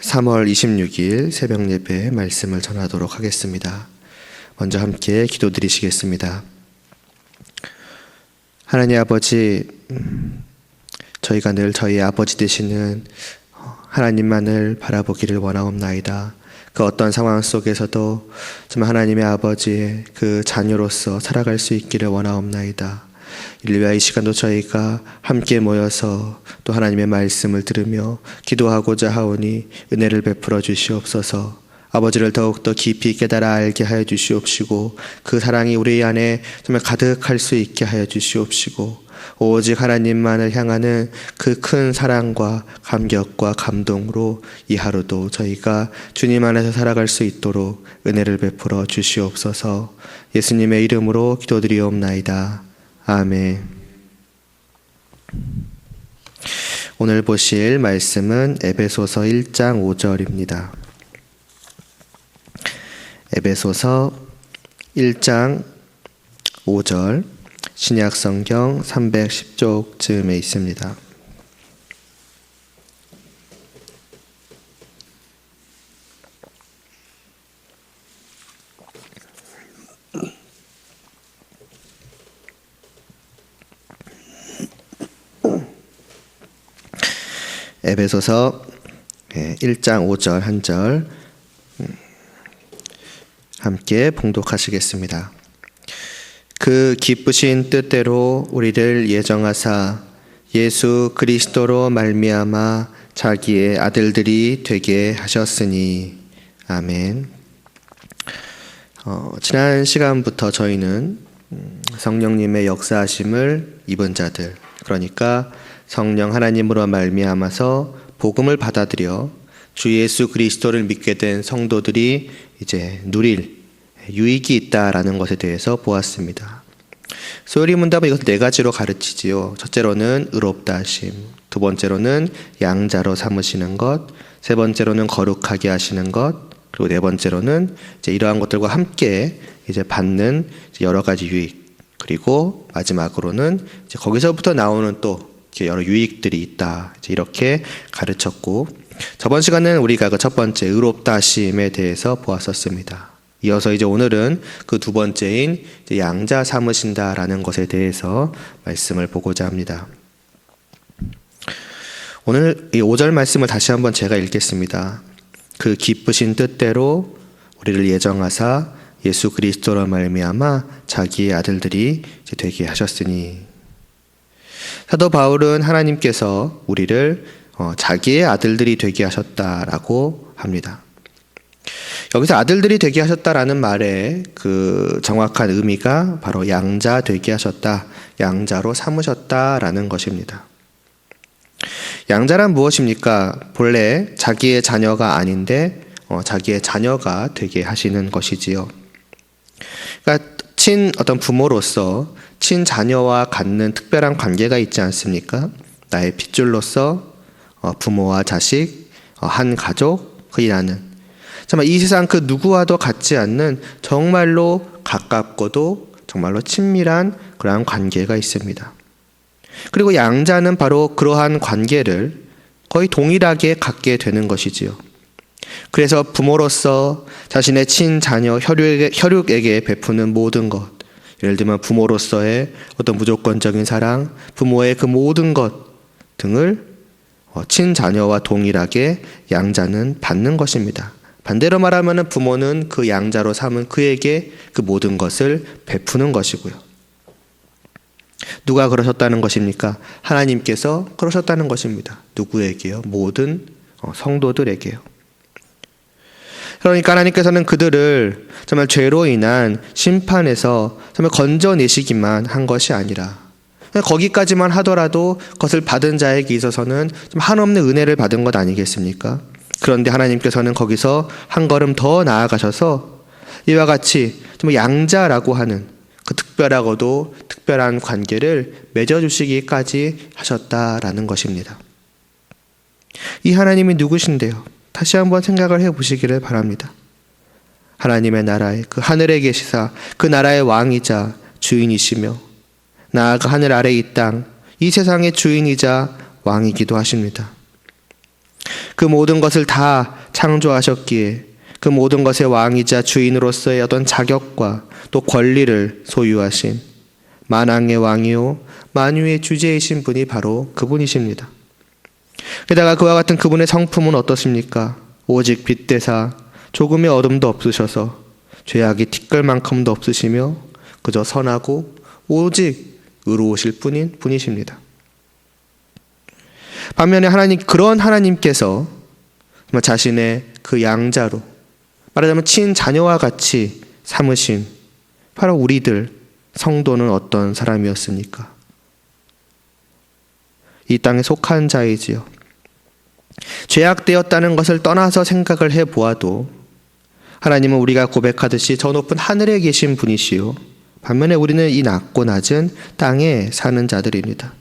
3월 26일 새벽 예배 말씀을 전하도록 하겠습니다. 먼저 함께 기도드리시겠습니다. 하나님 아버지, 저희가 늘 저희 아버지 되시는 하나님만을 바라보기를 원하옵나이다. 그 어떤 상황 속에서도 정말 하나님의 아버지의 그 자녀로서 살아갈 수 있기를 원하옵나이다. 일요일 이 시간도 저희가 함께 모여서 또 하나님의 말씀을 들으며 기도하고자 하오니 은혜를 베풀어 주시옵소서. 아버지를 더욱더 깊이 깨달아 알게 하여 주시옵시고 그 사랑이 우리 안에 정말 가득할 수 있게 하여 주시옵시고 오직 하나님만을 향하는 그 큰 사랑과 감격과 감동으로 이 하루도 저희가 주님 안에서 살아갈 수 있도록 은혜를 베풀어 주시옵소서. 예수님의 이름으로 기도드리옵나이다. 아멘. 오늘 보실 말씀은 에베소서 1장 5절입니다. 에베소서 1장 5절 신약성경 310쪽쯤에 있습니다. 에베소서 1장 5절 한 절 함께 봉독하시겠습니다. 그 기쁘신 뜻대로 우리를 예정하사 예수 그리스도로 말미암아 자기의 아들들이 되게 하셨으니. 아멘. 지난 시간부터 저희는 성령님의 역사하심을 입은 자들, 그러니까 성령 하나님으로 말미암아서 복음을 받아들여 주 예수 그리스도를 믿게 된 성도들이 이제 누릴 유익이 있다라는 것에 대해서 보았습니다. 소요리 문답은 이것을 네 가지로 가르치지요. 첫째로는 의롭다 하심, 두 번째로는 양자로 삼으시는 것, 세 번째로는 거룩하게 하시는 것, 그리고 네 번째로는 이제 이러한 것들과 함께 이제 받는 여러 가지 유익, 그리고 마지막으로는 이제 거기서부터 나오는 또 여러 유익들이 있다. 이렇게 가르쳤고, 저번 시간은 우리가 그 첫 번째 의롭다 하심에 대해서 보았었습니다. 이어서 이제 오늘은 그 두 번째인 이제 양자 삼으신다라는 것에 대해서 말씀을 보고자 합니다. 오늘 이 5절 말씀을 다시 한번 제가 읽겠습니다. 그 기쁘신 뜻대로 우리를 예정하사 예수 그리스도로 말미암아 자기의 아들들이 이제 되게 하셨으니. 사도 바울은 하나님께서 우리를 자기의 아들들이 되게 하셨다라고 합니다. 여기서 아들들이 되게 하셨다라는 말의 그 정확한 의미가 바로 양자 되게 하셨다, 양자로 삼으셨다라는 것입니다. 양자란 무엇입니까? 본래 자기의 자녀가 아닌데 자기의 자녀가 되게 하시는 것이지요. 그러니까 어떤 부모로서 친자녀와 갖는 특별한 관계가 있지 않습니까? 나의 핏줄로서 부모와 자식, 한 가족이라는 정말 이 세상 그 누구와도 같지 않는 정말로 가깝고도 정말로 친밀한 그러한 관계가 있습니다. 그리고 양자는 바로 그러한 관계를 거의 동일하게 갖게 되는 것이지요. 그래서 부모로서 자신의 친자녀 혈육에게 베푸는 모든 것, 예를 들면 부모로서의 어떤 무조건적인 사랑, 부모의 그 모든 것 등을 친자녀와 동일하게 양자는 받는 것입니다. 반대로 말하면 부모는 그 양자로 삼은 그에게 그 모든 것을 베푸는 것이고요. 누가 그러셨다는 것입니까? 하나님께서 그러셨다는 것입니다. 누구에게요? 모든 성도들에게요. 그러니까 하나님께서는 그들을 정말 죄로 인한 심판에서 정말 건져내시기만 한 것이 아니라 거기까지만 하더라도 그것을 받은 자에게 있어서는 좀 한없는 은혜를 받은 것 아니겠습니까? 그런데 하나님께서는 거기서 한 걸음 더 나아가셔서 이와 같이 정말 양자라고 하는 그 특별하고도 특별한 관계를 맺어주시기까지 하셨다라는 것입니다. 이 하나님이 누구신데요? 다시 한번 생각을 해보시기를 바랍니다. 하나님의 나라에 그 하늘에 계시사 그 나라의 왕이자 주인이시며 나아가 하늘 아래 이 땅, 이 세상의 주인이자 왕이기도 하십니다. 그 모든 것을 다 창조하셨기에 그 모든 것의 왕이자 주인으로서의 어떤 자격과 또 권리를 소유하신 만왕의 왕이요 만유의 주제이신 분이 바로 그분이십니다. 게다가 그와 같은 그분의 성품은 어떻습니까? 오직 빛 되사 조금의 어둠도 없으셔서 죄악이 티끌만큼도 없으시며 그저 선하고 오직 의로우실 뿐인 분이십니다. 반면에 그런 하나님께서 자신의 그 양자로 말하자면 친자녀와 같이 삼으신 바로 우리들 성도는 어떤 사람이었습니까? 이 땅에 속한 자이지요. 죄악되었다는 것을 떠나서 생각을 해보아도 하나님은 우리가 고백하듯이 저 높은 하늘에 계신 분이시요 반면에 우리는 이 낮고 낮은 땅에 사는 자들입니다.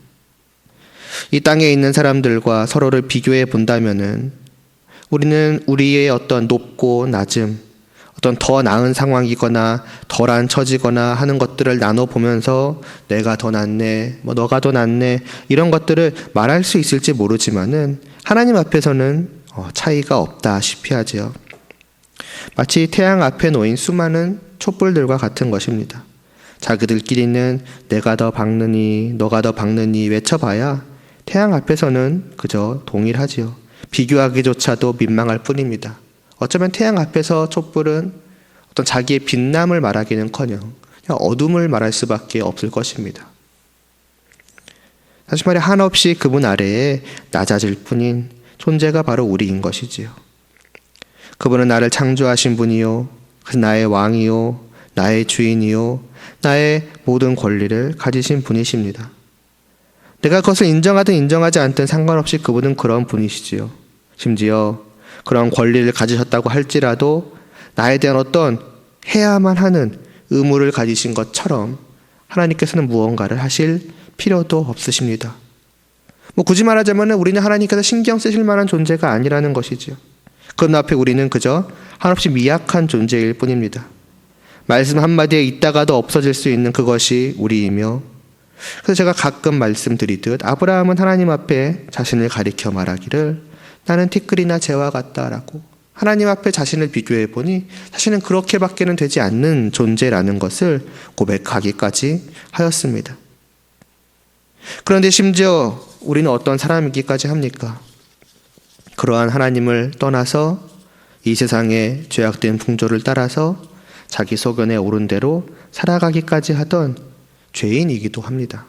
이 땅에 있는 사람들과 서로를 비교해 본다면은 우리는 우리의 어떤 높고 낮음, 어떤 더 나은 상황이거나 덜한 처지거나 하는 것들을 나눠보면서 내가 더 낫네, 너가 더 낫네 이런 것들을 말할 수 있을지 모르지만은 하나님 앞에서는 차이가 없다시피 하지요. 마치 태양 앞에 놓인 수많은 촛불들과 같은 것입니다. 자기들끼리는 내가 더 밝느니 너가 더 밝느니 외쳐봐야 태양 앞에서는 그저 동일하지요. 비교하기조차도 민망할 뿐입니다. 어쩌면 태양 앞에서 촛불은 어떤 자기의 빛남을 말하기는커녕 그냥 어둠을 말할 수밖에 없을 것입니다. 다시 말해 한없이 그분 아래에 낮아질 뿐인 존재가 바로 우리인 것이지요. 그분은 나를 창조하신 분이요, 나의 왕이요, 나의 주인이요, 나의 모든 권리를 가지신 분이십니다. 내가 그것을 인정하든 인정하지 않든 상관없이 그분은 그런 분이시지요. 심지어 그런 권리를 가지셨다고 할지라도 나에 대한 어떤 해야만 하는 의무를 가지신 것처럼 하나님께서는 무언가를 하실 필요도 없으십니다. 굳이 말하자면 우리는 하나님께서 신경 쓰실 만한 존재가 아니라는 것이지요. 그분 앞에 우리는 그저 한없이 미약한 존재일 뿐입니다. 말씀 한마디에 있다가도 없어질 수 있는 그것이 우리이며, 그래서 제가 가끔 말씀드리듯 아브라함은 하나님 앞에 자신을 가리켜 말하기를 나는 티끌이나 재와 같다라고 하나님 앞에 자신을 비교해 보니 자신은 그렇게밖에는 되지 않는 존재라는 것을 고백하기까지 하였습니다. 그런데 심지어 우리는 어떤 사람이기까지 합니까? 그러한 하나님을 떠나서 이 세상의 죄악된 풍조를 따라서 자기 소견에 오른 대로 살아가기까지 하던 죄인이기도 합니다.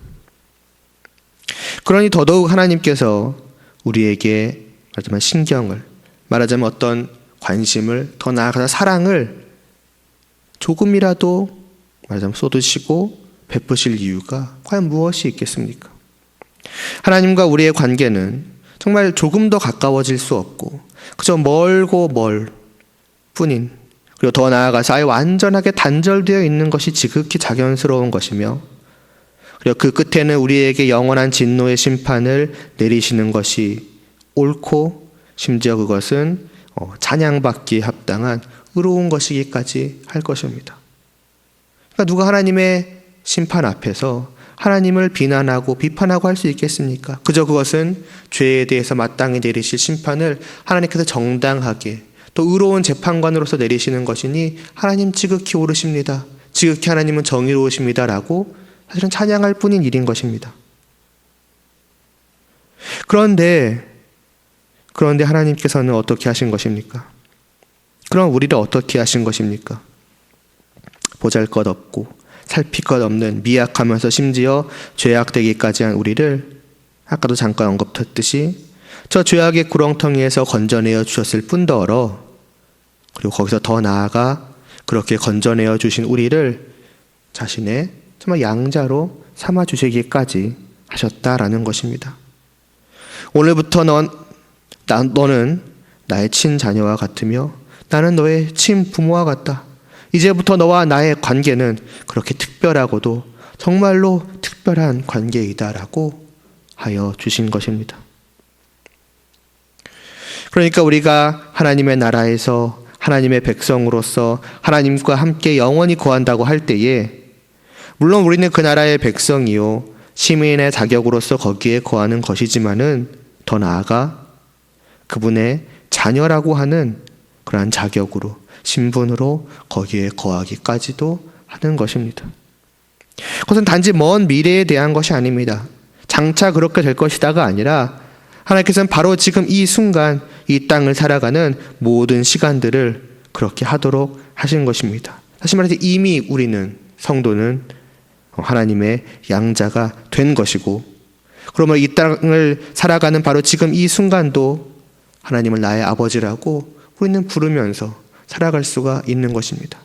그러니 더더욱 하나님께서 우리에게 말하자면 신경을, 말하자면 어떤 관심을, 더 나아가서 사랑을 조금이라도 말하자면 쏟으시고 베푸실 이유가 과연 무엇이 있겠습니까? 하나님과 우리의 관계는 정말 조금 더 가까워질 수 없고 그저 멀고 멀 뿐인, 그리고 더 나아가서 아예 완전하게 단절되어 있는 것이 지극히 자연스러운 것이며, 그리고 그 끝에는 우리에게 영원한 진노의 심판을 내리시는 것이 옳고 심지어 그것은 찬양받기에 합당한 의로운 것이기까지 할 것입니다. 그러니까 누가 하나님의 심판 앞에서 하나님을 비난하고 비판하고 할 수 있겠습니까? 그저 그것은 죄에 대해서 마땅히 내리실 심판을 하나님께서 정당하게 또 의로운 재판관으로서 내리시는 것이니 하나님 지극히 옳으십니다, 지극히 하나님은 정의로우십니다 라고 사실은 찬양할 뿐인 일인 것입니다. 그런데 하나님께서는 어떻게 하신 것입니까? 그럼 우리를 어떻게 하신 것입니까? 보잘것없고 살필 것 없는 미약하면서 심지어 죄악되기까지 한 우리를 아까도 잠깐 언급했듯이 저 죄악의 구렁텅이에서 건져내어 주셨을 뿐더러, 그리고 거기서 더 나아가 그렇게 건져내어 주신 우리를 자신의 정말 양자로 삼아 주시기까지 하셨다라는 것입니다. 오늘부터 너는 나의 친자녀와 같으며 나는 너의 친부모와 같다. 이제부터 너와 나의 관계는 그렇게 특별하고도 정말로 특별한 관계이다라고 하여 주신 것입니다. 그러니까 우리가 하나님의 나라에서 하나님의 백성으로서 하나님과 함께 영원히 거한다고 할 때에, 물론 우리는 그 나라의 백성이요 시민의 자격으로서 거기에 거하는 것이지만은 더 나아가 그분의 자녀라고 하는 그러한 자격으로, 신분으로 거기에 거하기까지도 하는 것입니다. 그것은 단지 먼 미래에 대한 것이 아닙니다. 장차 그렇게 될 것이다가 아니라 하나님께서는 바로 지금 이 순간 이 땅을 살아가는 모든 시간들을 그렇게 하도록 하신 것입니다. 다시 말해서 이미 우리는, 성도는 하나님의 양자가 된 것이고, 그러면 이 땅을 살아가는 바로 지금 이 순간도 하나님을 나의 아버지라고 우리는 부르면서 살아갈 수가 있는 것입니다.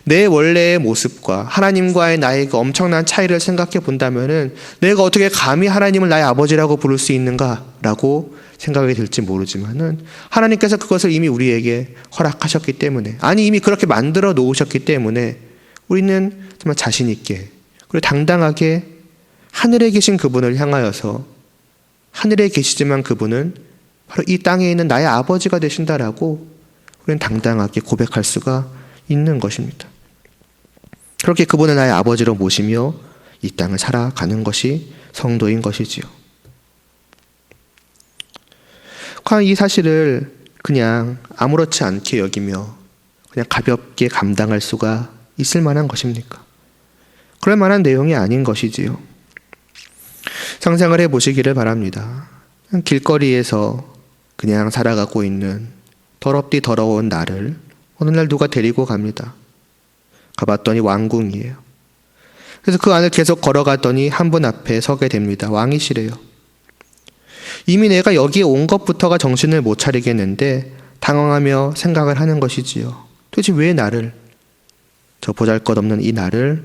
내 원래의 모습과 하나님과의 나의 그 엄청난 차이를 생각해 본다면은 내가 어떻게 감히 하나님을 나의 아버지라고 부를 수 있는가라고 생각이 들지 모르지만은 하나님께서 그것을 이미 우리에게 허락하셨기 때문에, 아니 이미 그렇게 만들어 놓으셨기 때문에 우리는 정말 자신 있게 그리고 당당하게 하늘에 계신 그분을 향하여서, 하늘에 계시지만 그분은 바로 이 땅에 있는 나의 아버지가 되신다라고 우리는 당당하게 고백할 수가 있는 것입니다. 그렇게 그분을 나의 아버지로 모시며 이 땅을 살아가는 것이 성도인 것이지요. 과연 이 사실을 그냥 아무렇지 않게 여기며 그냥 가볍게 감당할 수가 있을 만한 것입니까? 그럴 만한 내용이 아닌 것이지요. 상상을 해보시기를 바랍니다. 길거리에서 그냥 살아가고 있는 더럽디 더러운 나를 어느 날 누가 데리고 갑니다. 가봤더니 왕궁이에요. 그래서 그 안을 계속 걸어갔더니 한 분 앞에 서게 됩니다. 왕이시래요. 이미 내가 여기에 온 것부터가 정신을 못 차리겠는데 당황하며 생각을 하는 것이지요. 도대체 왜 나를, 저 보잘것없는 이 나를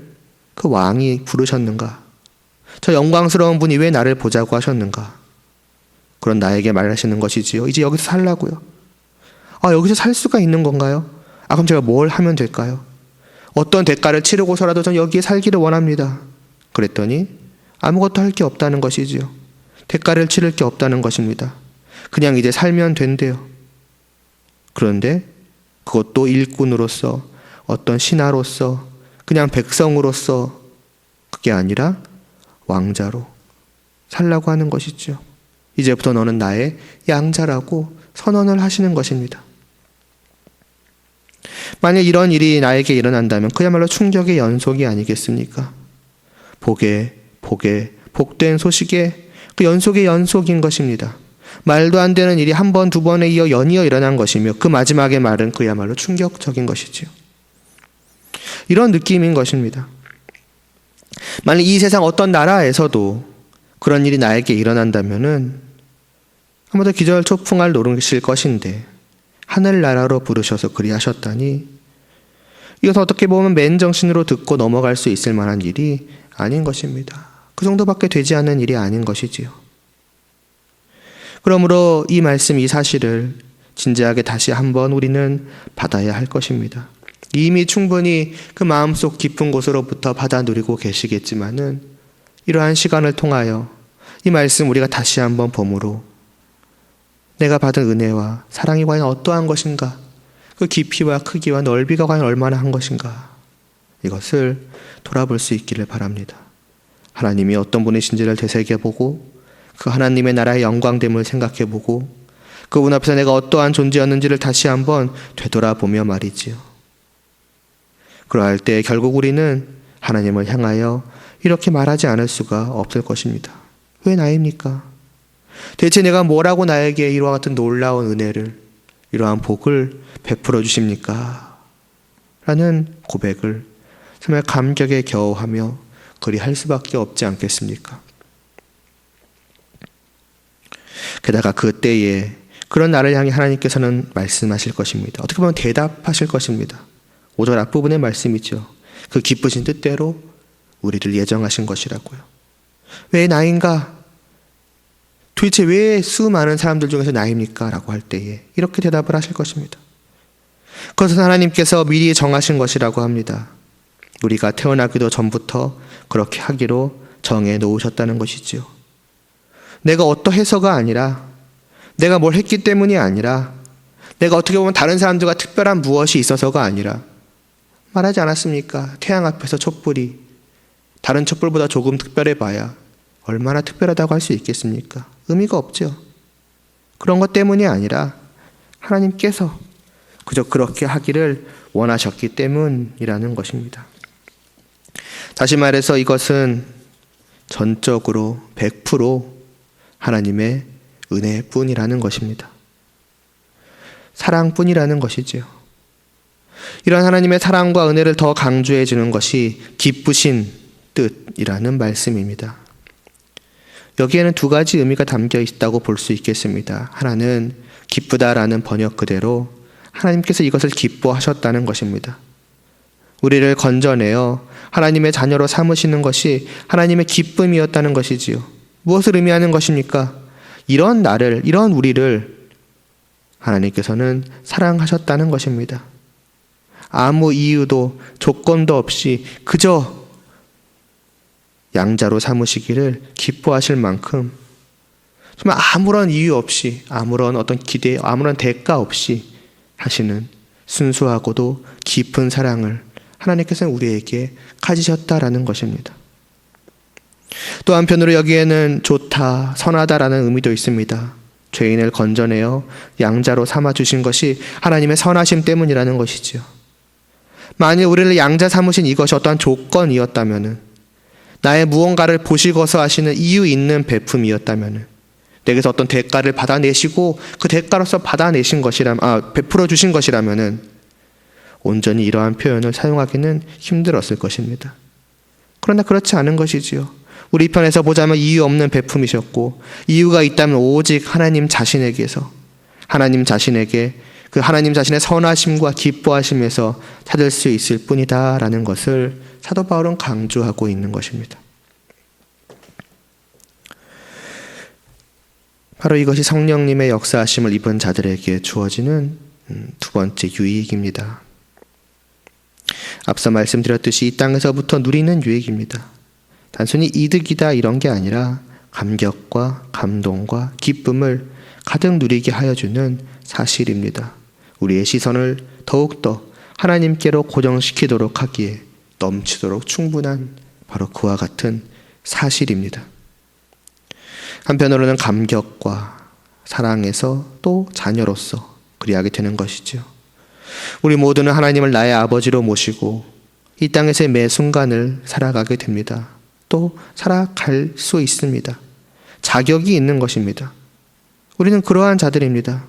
그 왕이 부르셨는가? 저 영광스러운 분이 왜 나를 보자고 하셨는가? 그런 나에게 말하시는 것이지요. 이제 여기서 살라고요. 아, 여기서 살 수가 있는 건가요? 아, 그럼 제가 뭘 하면 될까요? 어떤 대가를 치르고서라도 전 여기에 살기를 원합니다. 그랬더니 아무것도 할 게 없다는 것이지요. 대가를 치를 게 없다는 것입니다. 그냥 이제 살면 된대요. 그런데 그것도 일꾼으로서, 어떤 신하로서, 그냥 백성으로서, 그게 아니라 왕자로 살라고 하는 것이죠. 이제부터 너는 나의 양자라고 선언을 하시는 것입니다. 만약 이런 일이 나에게 일어난다면 그야말로 충격의 연속이 아니겠습니까? 복된 소식의 그 연속의 연속인 것입니다. 말도 안 되는 일이 한 번, 두 번에 이어 연이어 일어난 것이며 그 마지막의 말은 그야말로 충격적인 것이지요. 이런 느낌인 것입니다. 만약 이 세상 어떤 나라에서도 그런 일이 나에게 일어난다면은 아마도 기절초풍할 노릇일 것인데 하늘나라로 부르셔서 그리 하셨다니, 이것은 어떻게 보면 맨정신으로 듣고 넘어갈 수 있을 만한 일이 아닌 것입니다. 그 정도밖에 되지 않는 일이 아닌 것이지요. 그러므로 이 말씀, 이 사실을 진지하게 다시 한번 우리는 받아야 할 것입니다. 이미 충분히 그 마음속 깊은 곳으로부터 받아 누리고 계시겠지만은 이러한 시간을 통하여 이 말씀 우리가 다시 한번 봄으로 내가 받은 은혜와 사랑이 과연 어떠한 것인가, 그 깊이와 크기와 넓이가 과연 얼마나 한 것인가, 이것을 돌아볼 수 있기를 바랍니다. 하나님이 어떤 분이신지를 되새겨보고 그 하나님의 나라의 영광됨을 생각해보고 그분 앞에서 내가 어떠한 존재였는지를 다시 한번 되돌아보며 말이지요. 그러할 때 결국 우리는 하나님을 향하여 이렇게 말하지 않을 수가 없을 것입니다. 왜 나입니까? 대체 내가 뭐라고 나에게 이와 같은 놀라운 은혜를, 이러한 복을 베풀어 주십니까? 라는 고백을 정말 감격에 겨워하며 그리 할 수밖에 없지 않겠습니까? 게다가 그때에 그런 나를 향해 하나님께서는 말씀하실 것입니다. 어떻게 보면 대답하실 것입니다. 5절 앞부분의 말씀이죠. 그 기쁘신 뜻대로 우리를 예정하신 것이라고요. 왜 나인가? 도대체 왜 수많은 사람들 중에서 나입니까? 라고 할 때에 이렇게 대답을 하실 것입니다. 그것은 하나님께서 미리 정하신 것이라고 합니다. 우리가 태어나기도 전부터 그렇게 하기로 정해 놓으셨다는 것이지요. 내가 어떠해서가 아니라, 내가 뭘 했기 때문이 아니라, 내가 어떻게 보면 다른 사람들과 특별한 무엇이 있어서가 아니라, 말하지 않았습니까? 태양 앞에서 촛불이 다른 촛불보다 조금 특별해 봐야 얼마나 특별하다고 할 수 있겠습니까? 의미가 없죠. 그런 것 때문이 아니라 하나님께서 그저 그렇게 하기를 원하셨기 때문이라는 것입니다. 다시 말해서 이것은 전적으로 100% 하나님의 은혜뿐이라는 것입니다. 사랑뿐이라는 것이지요. 이런 하나님의 사랑과 은혜를 더 강조해 주는 것이 기쁘신 뜻이라는 말씀입니다. 여기에는 두 가지 의미가 담겨 있다고 볼 수 있겠습니다. 하나는 기쁘다라는 번역 그대로 하나님께서 이것을 기뻐하셨다는 것입니다. 우리를 건져내어 하나님의 자녀로 삼으시는 것이 하나님의 기쁨이었다는 것이지요. 무엇을 의미하는 것입니까? 이런 나를, 이런 우리를 하나님께서는 사랑하셨다는 것입니다. 아무 이유도 조건도 없이 그저 양자로 삼으시기를 기뻐하실 만큼 정말 아무런 이유 없이, 아무런 어떤 기대, 아무런 대가 없이 하시는 순수하고도 깊은 사랑을 하나님께서는 우리에게 가지셨다라는 것입니다. 또 한편으로 여기에는 좋다, 선하다라는 의미도 있습니다. 죄인을 건져내어 양자로 삼아주신 것이 하나님의 선하심 때문이라는 것이지요. 만일 우리를 양자 삼으신 이것이 어떠한 조건이었다면, 나의 무언가를 보시고서 하시는 이유 있는 베품이었다면, 내게서 어떤 대가를 받아내시고 그 대가로서 받아내신 것이라면, 베풀어 주신 것이라면 온전히 이러한 표현을 사용하기는 힘들었을 것입니다. 그러나 그렇지 않은 것이지요. 우리 편에서 보자면 이유 없는 베품이셨고, 이유가 있다면 오직 하나님 자신에게서, 하나님 자신에게 그 하나님 자신의 선하심과 기뻐하심에서 찾을 수 있을 뿐이다라는 것을 사도 바울은 강조하고 있는 것입니다. 바로 이것이 성령님의 역사하심을 입은 자들에게 주어지는 두 번째 유익입니다. 앞서 말씀드렸듯이 이 땅에서부터 누리는 유익입니다. 단순히 이득이다 이런 게 아니라 감격과 감동과 기쁨을 가득 누리게 하여 주는 사실입니다. 우리의 시선을 더욱더 하나님께로 고정시키도록 하기에 넘치도록 충분한 바로 그와 같은 사실입니다. 한편으로는 감격과 사랑에서 또 자녀로서 그리하게 되는 것이죠. 우리 모두는 하나님을 나의 아버지로 모시고 이 땅에서의 매 순간을 살아가게 됩니다. 또 살아갈 수 있습니다. 자격이 있는 것입니다. 우리는 그러한 자들입니다.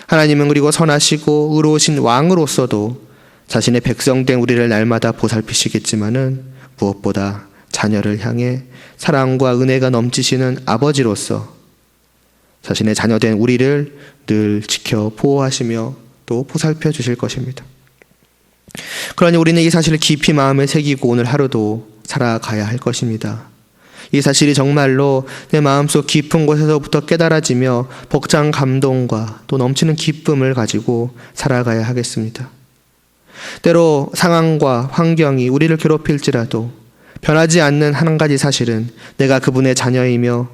하나님은 그리고 선하시고 의로우신 왕으로서도 자신의 백성된 우리를 날마다 보살피시겠지만은 무엇보다 자녀를 향해 사랑과 은혜가 넘치시는 아버지로서 자신의 자녀된 우리를 늘 지켜 보호하시며 또 보살펴 주실 것입니다. 그러니 우리는 이 사실을 깊이 마음에 새기고 오늘 하루도 살아가야 할 것입니다. 이 사실이 정말로 내 마음속 깊은 곳에서부터 깨달아지며 벅찬 감동과 또 넘치는 기쁨을 가지고 살아가야 하겠습니다. 때로 상황과 환경이 우리를 괴롭힐지라도 변하지 않는 한 가지 사실은 내가 그분의 자녀이며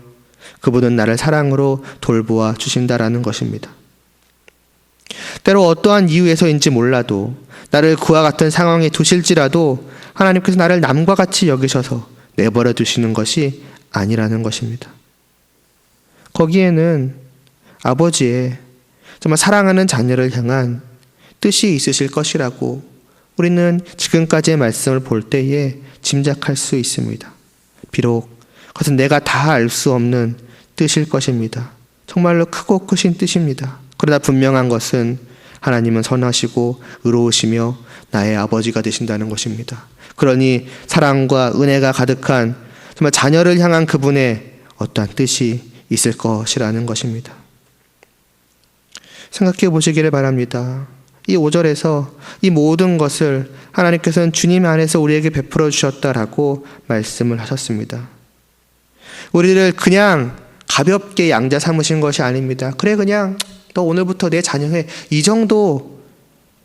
그분은 나를 사랑으로 돌보아 주신다라는 것입니다. 때로 어떠한 이유에서인지 몰라도 나를 그와 같은 상황에 두실지라도 하나님께서 나를 남과 같이 여기셔서 내버려 두시는 것이 아니라는 것입니다. 거기에는 아버지의 정말 사랑하는 자녀를 향한 뜻이 있으실 것이라고 우리는 지금까지의 말씀을 볼 때에 짐작할 수 있습니다. 비록 그것은 내가 다 알 수 없는 뜻일 것입니다. 정말로 크고 크신 뜻입니다. 그러나 분명한 것은 하나님은 선하시고 의로우시며 나의 아버지가 되신다는 것입니다. 그러니 사랑과 은혜가 가득한 정말 자녀를 향한 그분의 어떠한 뜻이 있을 것이라는 것입니다. 생각해 보시기를 바랍니다. 이 5절에서 이 모든 것을 하나님께서는 주님 안에서 우리에게 베풀어 주셨다라고 말씀을 하셨습니다. 우리를 그냥 가볍게 양자 삼으신 것이 아닙니다. 그래 그냥 너 오늘부터 내 자녀해 이 정도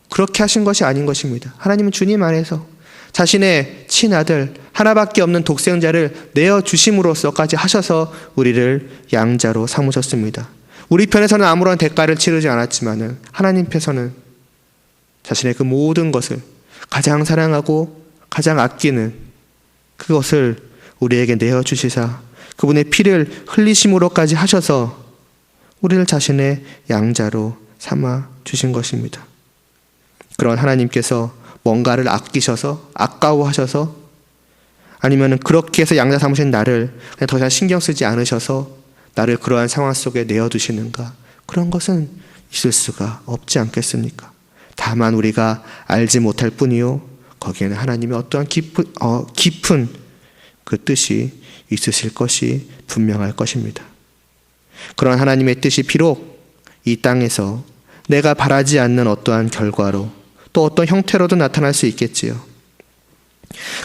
그렇게 하신 것이 아닌 것입니다. 하나님은 주님 안에서 자신의 친아들 하나밖에 없는 독생자를 내어주심으로써까지 하셔서 우리를 양자로 삼으셨습니다. 우리 편에서는 아무런 대가를 치르지 않았지만 하나님 편에서는 자신의 그 모든 것을 가장 사랑하고 가장 아끼는 그것을 우리에게 내어주시사 그분의 피를 흘리심으로까지 하셔서 우리를 자신의 양자로 삼아 주신 것입니다. 그런 하나님께서 뭔가를 아끼셔서 아까워하셔서 아니면 그렇게 해서 양자 삼으신 나를 그냥 더 이상 신경 쓰지 않으셔서 나를 그러한 상황 속에 내어두시는가? 그런 것은 있을 수가 없지 않겠습니까? 다만 우리가 알지 못할 뿐이요, 거기에는 하나님의 어떠한 깊은 그 뜻이 있으실 것이 분명할 것입니다. 그런 하나님의 뜻이 비록 이 땅에서 내가 바라지 않는 어떠한 결과로 또 어떤 형태로도 나타날 수 있겠지요.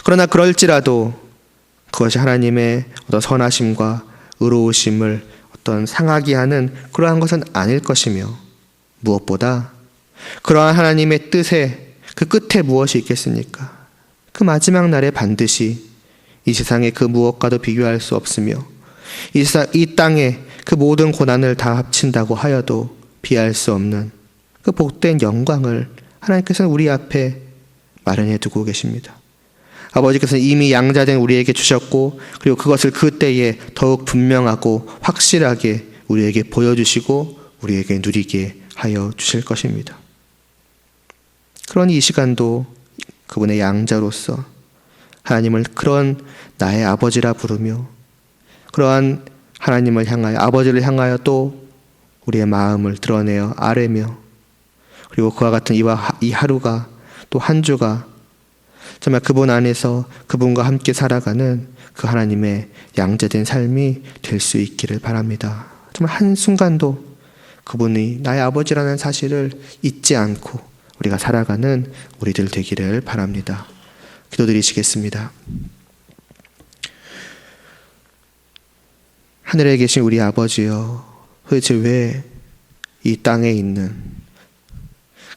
그러나 그럴지라도 그것이 하나님의 어떤 선하심과 의로우심을 어떤 상하게 하는 그러한 것은 아닐 것이며, 무엇보다 그러한 하나님의 뜻의 그 끝에 무엇이 있겠습니까? 그 마지막 날에 반드시 이 세상의 그 무엇과도 비교할 수 없으며 이 땅에 그 모든 고난을 다 합친다고 하여도 비할 수 없는 그 복된 영광을 하나님께서는 우리 앞에 마련해 두고 계십니다. 아버지께서는 이미 양자된 우리에게 주셨고, 그리고 그것을 그때에 더욱 분명하고 확실하게 우리에게 보여주시고 우리에게 누리게 하여 주실 것입니다. 그러니 이 시간도 그분의 양자로서 하나님을 그런 나의 아버지라 부르며, 그러한 하나님을 향하여, 아버지를 향하여 또 우리의 마음을 드러내어 아뢰며, 그리고 그와 같은 이 하루가 또 한 주가 정말 그분 안에서 그분과 함께 살아가는 그 하나님의 양자된 삶이 될 수 있기를 바랍니다. 정말 한순간도 그분이 나의 아버지라는 사실을 잊지 않고 우리가 살아가는 우리들 되기를 바랍니다. 기도드리시겠습니다. 하늘에 계신 우리 아버지여, 도대체 왜 이 땅에 있는,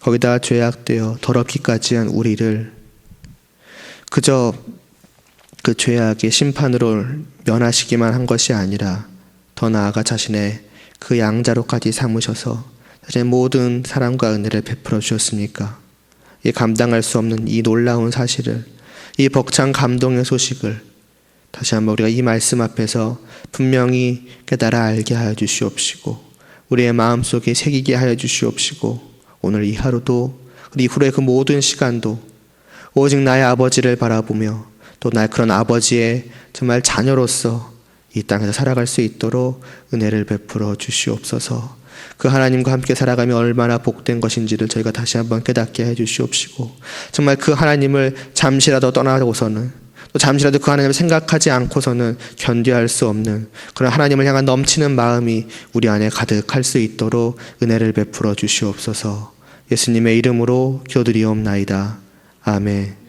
거기다 죄악되어 더럽기까지 한 우리를 그저 그 죄악의 심판으로 면하시기만 한 것이 아니라 더 나아가 자신의 그 양자로까지 삼으셔서 자신의 모든 사랑과 은혜를 베풀어 주셨습니까? 이 감당할 수 없는 이 놀라운 사실을, 이 벅찬 감동의 소식을 다시 한번 우리가 이 말씀 앞에서 분명히 깨달아 알게 하여 주시옵시고, 우리의 마음속에 새기게 하여 주시옵시고, 오늘 이 하루도 이후의 그 모든 시간도 오직 나의 아버지를 바라보며 또 나의 그런 아버지의 정말 자녀로서 이 땅에서 살아갈 수 있도록 은혜를 베풀어 주시옵소서. 그 하나님과 함께 살아가며 얼마나 복된 것인지를 저희가 다시 한번 깨닫게 해 주시옵시고, 정말 그 하나님을 잠시라도 떠나고서는, 또 잠시라도 그 하나님을 생각하지 않고서는 견뎌할 수 없는 그런 하나님을 향한 넘치는 마음이 우리 안에 가득할 수 있도록 은혜를 베풀어 주시옵소서. 예수님의 이름으로 기도드리옵나이다. 아멘.